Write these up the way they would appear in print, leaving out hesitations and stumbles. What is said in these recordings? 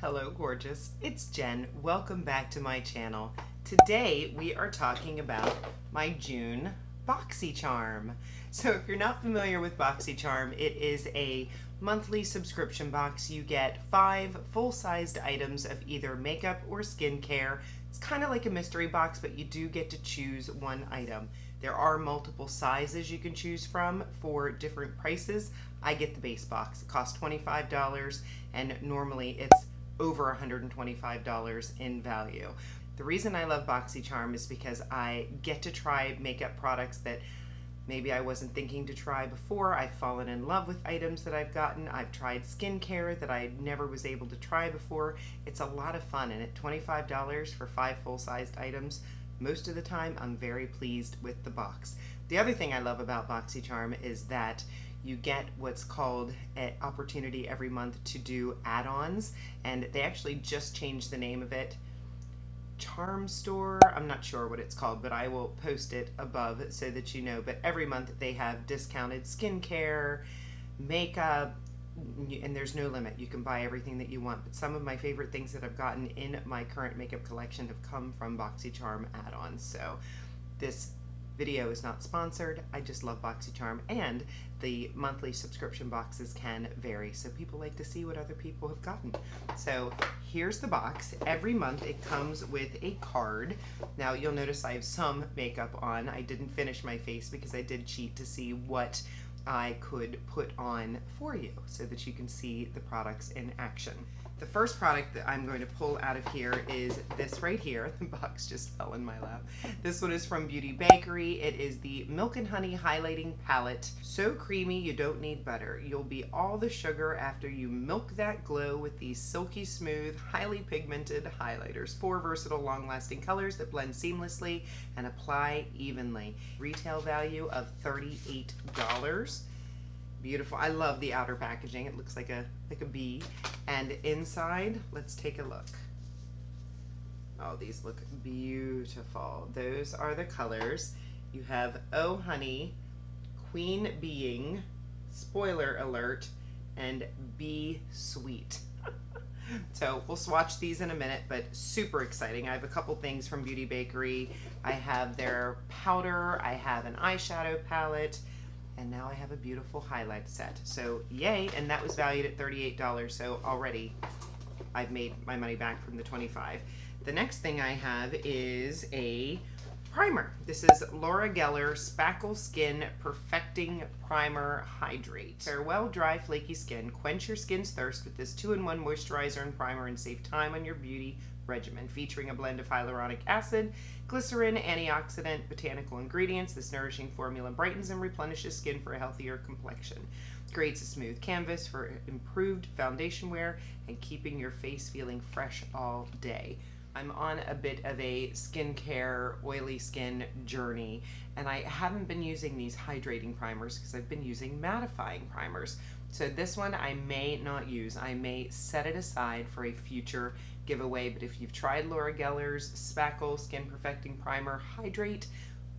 Hello gorgeous, it's Jen. Welcome back to my channel. Today we are talking about my June Boxycharm. So if you're not familiar with Boxycharm, it is a monthly subscription box. You get 5 full-sized items of either makeup or skincare. It's kind of like a mystery box, but you do get to choose one item. There are multiple sizes you can choose from for different prices. I get the base box. It costs $25 and normally it's over $125 in value. The reason I love Boxycharm is because I get to try makeup products that maybe I wasn't thinking to try before. I've fallen in love with items that I've gotten. I've tried skincare that I never was able to try before. It's a lot of fun, and at $25 for 5 full-sized items, most of the time I'm very pleased with the box. The other thing I love about Boxycharm is that you get what's called an opportunity every month to do add-ons, and they actually just changed the name of it. Charm Store, I'm not sure what it's called, but I will post it above so that you know. But every month they have discounted skincare, makeup, and there's no limit. You can buy everything that you want. But some of my favorite things that I've gotten in my current makeup collection have come from Boxycharm add-ons. So this video is not sponsored. I just love Boxycharm, and the monthly subscription boxes can vary, so people like to see what other people have gotten. So here's the box. Every month it comes with a card. Now you'll notice I have some makeup on. I didn't finish my face because I did cheat to see what I could put on for you so that you can see the products in action. The first product that I'm going to pull out of here is this right here. The box just fell in my lap. This one is from Bakerie. It is the Milk and Honey Highlighting Palette. So creamy you don't need butter. You'll be all the sugar after you milk that glow with these silky smooth, highly pigmented highlighters. 4 versatile long-lasting colors that blend seamlessly and apply evenly. Retail value of $38. Beautiful. I love the outer packaging. It looks like a bee. And inside, let's take a look. Oh, these look beautiful. Those are the colors. You have Oh Honey, Queen Being, Spoiler Alert, and Be Sweet. So we'll swatch these in a minute, but super exciting. I have a couple things from Bakerie. I have their powder, I have an eyeshadow palette, and now I have a beautiful highlight set. So yay, and that was valued at $38, so already I've made my money back from the $25. The next thing I have is a primer. This is Laura Geller Spackle Skin Perfecting Primer Hydrate. Farewell dry, flaky skin. Quench your skin's thirst with this 2-in-1 moisturizer and primer and save time on your beauty regimen. Featuring a blend of hyaluronic acid, glycerin, antioxidant, botanical ingredients, this nourishing formula brightens and replenishes skin for a healthier complexion. Creates a smooth canvas for improved foundation wear and keeping your face feeling fresh all day. I'm on a bit of a skincare, oily skin journey, and I haven't been using these hydrating primers because I've been using mattifying primers. So this one I may not use. I may set it aside for a future giveaway, but if you've tried Laura Geller's Spackle Skin Perfecting Primer Hydrate,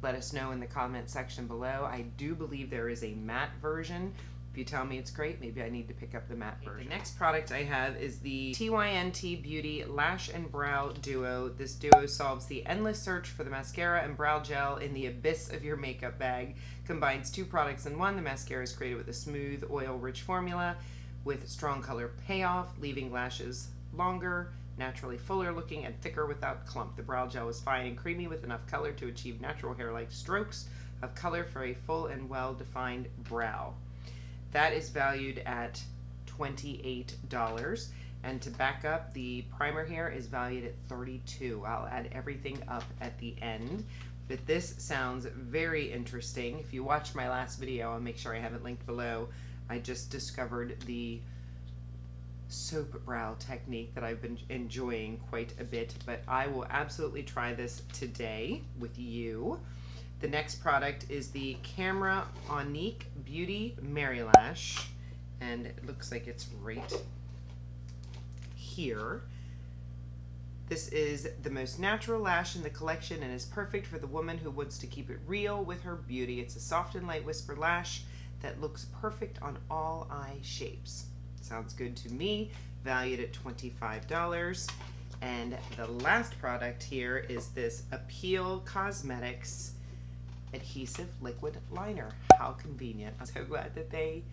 let us know in the comment section below. I do believe there is a matte version. If you tell me it's great, maybe I need to pick up the matte version. The next product I have is the TYNT Beauty Lash and Brow Duo. This duo solves the endless search for the mascara and brow gel in the abyss of your makeup bag. Combines 2 products in one. The mascara is created with a smooth, oil-rich formula with strong color payoff, leaving lashes longer, naturally fuller looking, and thicker without clump. The brow gel is fine and creamy with enough color to achieve natural hair-like strokes of color for a full and well-defined brow. That is valued at $28. And to back up, the primer here is valued at $32. I'll add everything up at the end. But this sounds very interesting. If you watched my last video, I'll make sure I have it linked below. I just discovered the soap brow technique that I've been enjoying quite a bit, but I will absolutely try this today with you. The next product is the Camara Aunique Beauty Mary Lash, and it looks like it's right here. This is the most natural lash in the collection and is perfect for the woman who wants to keep it real with her beauty. It's a soft and light whisper lash that looks perfect on all eye shapes. Sounds good to me. valued at $25. And the last product here is this Appeal Cosmetics Adhesive Liquid Liner. How convenient. I'm so glad that they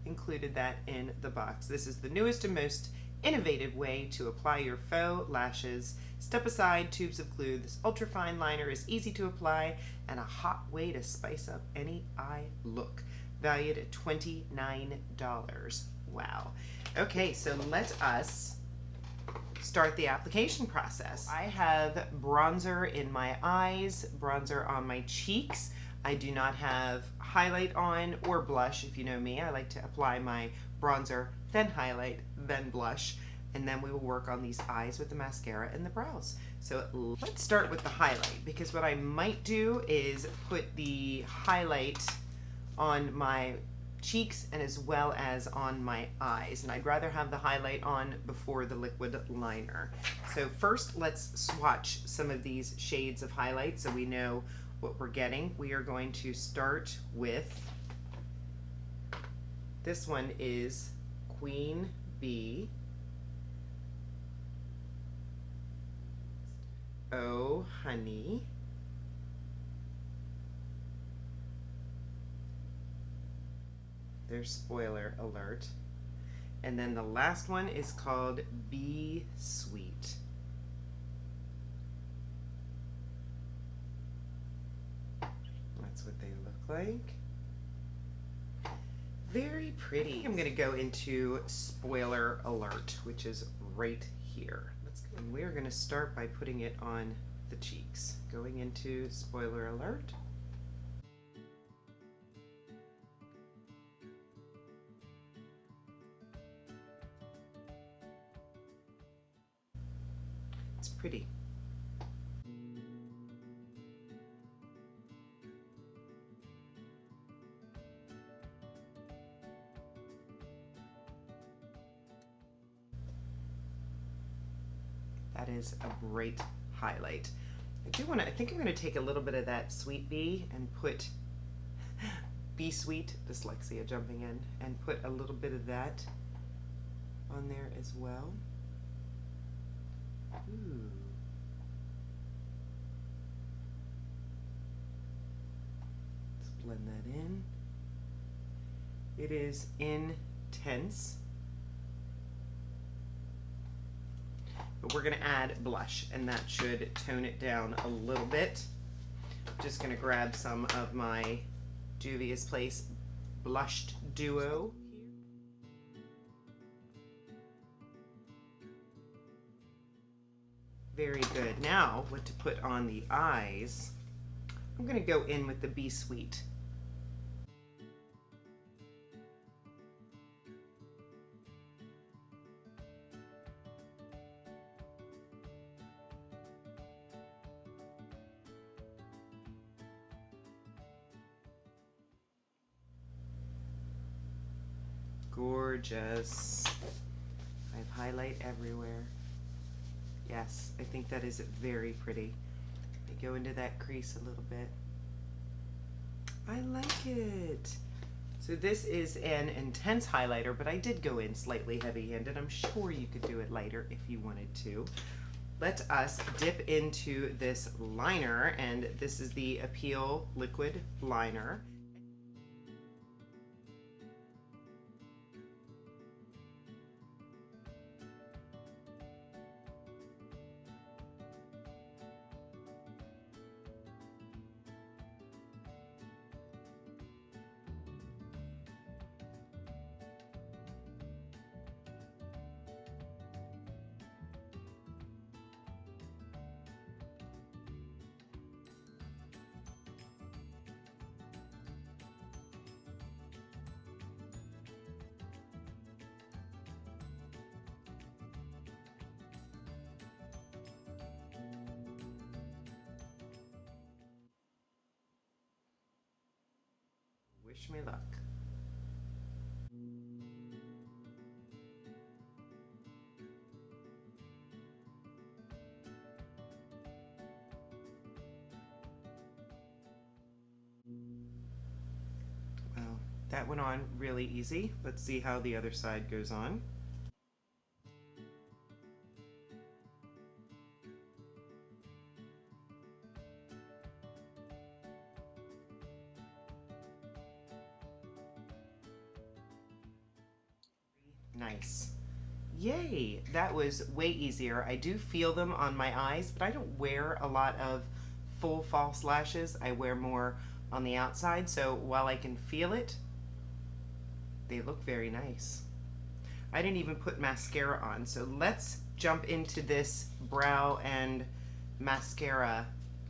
included that in the box. This is the newest and most innovative way to apply your faux lashes. Step aside tubes of glue. This ultra-fine liner is easy to apply and a hot way to spice up any eye look. Valued at $29. Wow. Okay, so let us start the application process. I have bronzer in my eyes, bronzer on my cheeks. I do not have highlight on or blush. If you know me, I like to apply my bronzer, then highlight, then blush, and then we will work on these eyes with the mascara and the brows. So let's start with the highlight, because what I might do is put the highlight on my cheeks and as well as on my eyes, and I'd rather have the highlight on before the liquid liner. So first, let's swatch some of these shades of highlight so we know what we're getting. We are going to start with, this one is Queen Bee. Oh Honey. There's spoiler alert. And then the last one is called Be Sweet. That's what they look like. Very pretty. I'm going to go into spoiler alert, which is right here. Let's go. And we are going to start by putting it on the cheeks. Going into spoiler alert. It's pretty. That is a great highlight. I think I'm going to take a little bit of that Sweet Bee and put Be Sweet, dyslexia jumping in, and put a little bit of that on there as well. Ooh. Let's blend that in. It is intense. But we're going to add blush, and that should tone it down a little bit. Just going to grab some of my Juvia's Place Blushed Duo. Very good. Now, what to put on the eyes, I'm going to go in with the Be Sweet. Gorgeous. I have highlight everywhere. Yes, I think that is very pretty. I go into that crease a little bit. I like it. So this is an intense highlighter, but I did go in slightly heavy-handed. I'm sure you could do it lighter if you wanted to. Let us dip into this liner, and this is the Appeal Liquid Liner. Wish me luck. Well, that went on really easy. Let's see how the other side goes on. Nice. Yay, that was way easier. I do feel them on my eyes, but I don't wear a lot of full false lashes. I wear more on the outside, so while I can feel it, they look very nice. I didn't even put mascara on, so let's jump into this brow and mascara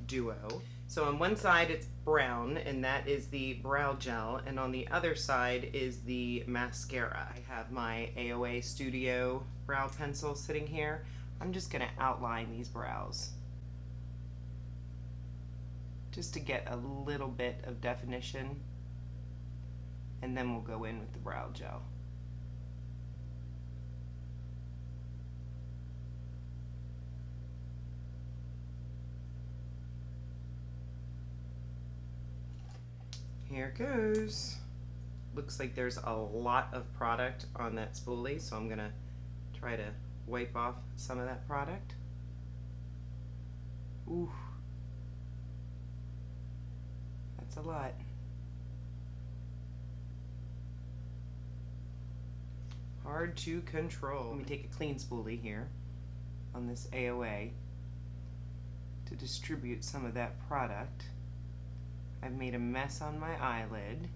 duo. So on one side it's brown, and that is the brow gel, and on the other side is the mascara. I have my AOA Studio brow pencil sitting here. I'm just gonna outline these brows just to get a little bit of definition, and then we'll go in with the brow gel. Here it goes. Looks like there's a lot of product on that spoolie, so I'm gonna try to wipe off some of that product. Ooh, that's a lot. Hard to control. Let me take a clean spoolie here on this AOA to distribute some of that product. I've made a mess on my eyelid.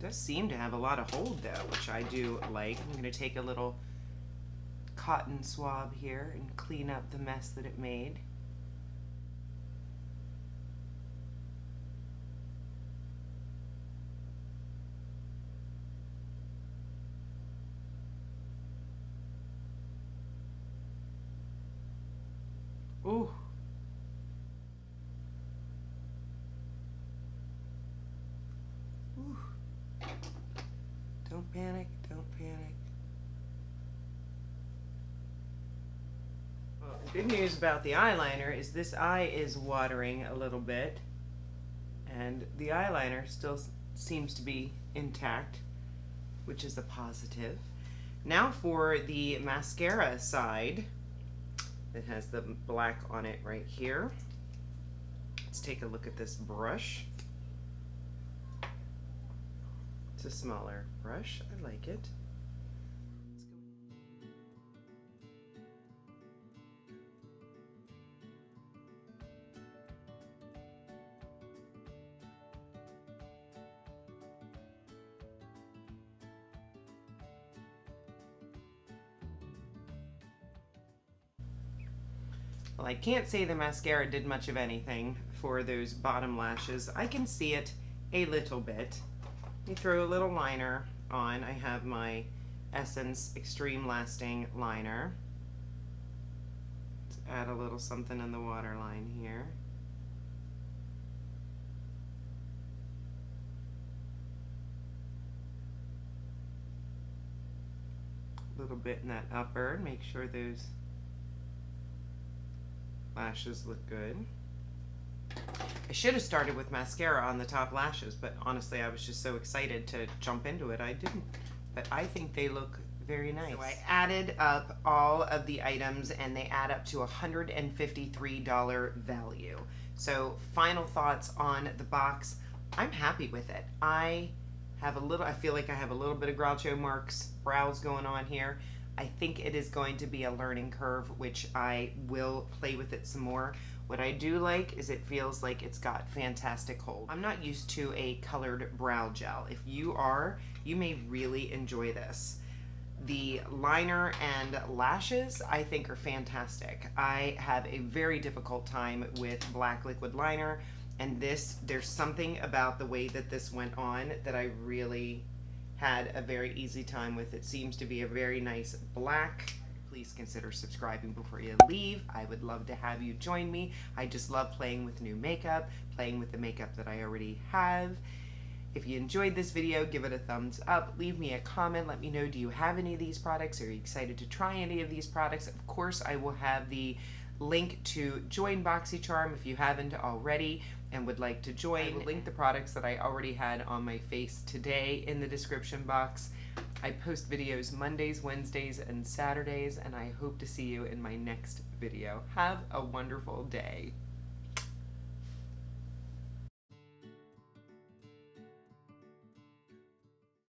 Does seem to have a lot of hold though, which I do like. I'm going to take a little cotton swab here and clean up the mess that it made. Ooh. Ooh. Don't panic, don't panic. Well, the good news about the eyeliner is this eye is watering a little bit, and the eyeliner still seems to be intact, which is a positive. Now for the mascara side. It has the black on it right here. Let's take a look at this brush. It's a smaller brush. I like it. Well, I can't say the mascara did much of anything for those bottom lashes. I can see it a little bit. You throw a little liner on. I have my Essence Extreme Lasting Liner. Let's add a little something in the waterline here. A little bit in that upper. Make sure those lashes look good. I should have started with mascara on the top lashes, but honestly I was just so excited to jump into it I didn't. But I think they look very nice. So I added up all of the items and they add up to a $153 value. So final thoughts on the box. I'm happy with it. I feel like I have a little bit of Groucho Marx brows going on here. I think it is going to be a learning curve, which I will play with it some more. What I do like is it feels like it's got fantastic hold. I'm not used to a colored brow gel. If you are, you may really enjoy this. The liner and lashes I think are fantastic. I have a very difficult time with black liquid liner, and there's something about the way that this went on that I really had a very easy time with. It seems to be a very nice black. Please consider subscribing before you leave. I would love to have you join me. I just love playing with new makeup, playing with the makeup that I already have. If you enjoyed this video, give it a thumbs up. Leave me a comment. Let me know, do you have any of these products? Are you excited to try any of these products? Of course, I will have the link to join Boxycharm if you haven't already and would like to join. I will link the products that I already had on my face today in the description box. I post videos Mondays, Wednesdays, and Saturdays, and I hope to see you in my next video. Have a wonderful day.